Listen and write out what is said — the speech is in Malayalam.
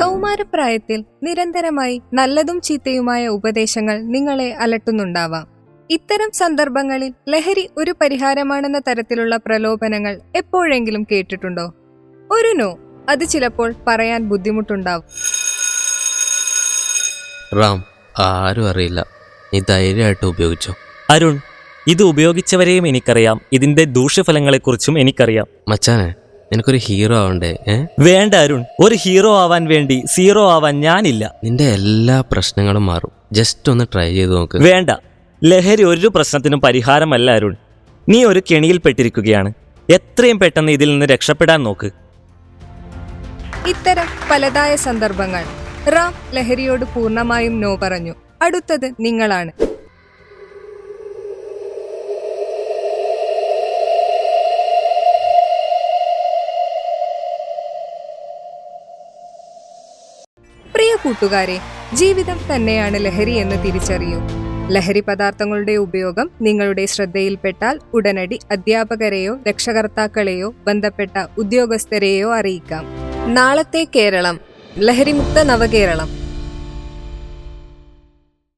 കൗമാരപ്രായത്തിൽ നിരന്തരമായി നല്ലതും ചീത്തയുമായ ഉപദേശങ്ങൾ നിങ്ങളെ അലട്ടുന്നുണ്ടാവാം. ഇത്തരം സന്ദർഭങ്ങളിൽ ലഹരി ഒരു പരിഹാരമാണെന്ന തരത്തിലുള്ള പ്രലോഭനങ്ങൾ എപ്പോഴെങ്കിലും കേട്ടിട്ടുണ്ടോ? ഒരു നോ, അത് ചിലപ്പോൾ പറയാൻ ബുദ്ധിമുട്ടുണ്ടാവും. റാം, ആരും അറിയില്ല, നീ ധൈര്യമായിട്ട് ഉപയോഗിച്ചോ. അരുൺ, ഇത് ഉപയോഗിച്ചവരെയും എനിക്കറിയാം, ഇതിന്റെ ദൂഷ്യഫലങ്ങളെക്കുറിച്ചും എനിക്കറിയാം. മച്ചാനെ, നിനക്കൊരു ഹീറോ ആവണ്ടേ? വേണ്ട അരുൺ, ഒരു ഹീറോ ആവാൻ വേണ്ടി സീറോ ആവാൻ ഞാനില്ല. നിന്റെ എല്ലാ പ്രശ്നങ്ങളും മാറും, ജസ്റ്റ് ഒന്ന് ട്രൈ ചെയ്ത് നോക്ക്. വേണ്ട, ലഹരി ഒരു പ്രശ്നത്തിനും പരിഹാരമല്ല അരുൺ. നീ ഒരു കെണിയിൽപ്പെട്ടിരിക്കുകയാണ്. എത്രയും പെട്ടെന്ന് ഇതിൽ നിന്ന് രക്ഷപ്പെടാൻ നോക്ക്. ഇത്തരം പലതായ സന്ദർഭങ്ങൾ. റാം ലഹരിയോട് പൂർണ്ണമായും നോ പറഞ്ഞു. അടുത്തത് നിങ്ങളാണ്. പ്രിയ കൂട്ടുകാരെ, ജീവിതം തന്നെയാണ് ലഹരി എന്ന് തിരിച്ചറിയൂ. ലഹരി പദാർത്ഥങ്ങളുടെ ഉപയോഗം നിങ്ങളുടെ ശ്രദ്ധയിൽപ്പെട്ടാൽ ഉടനടി അധ്യാപകരെയോ രക്ഷകർത്താക്കളെയോ ബന്ധപ്പെട്ട ഉദ്യോഗസ്ഥരെയോ അറിയിക്കാം. നാളത്തെ കേരളം, ലഹരിമുക്ത നവകേരളം.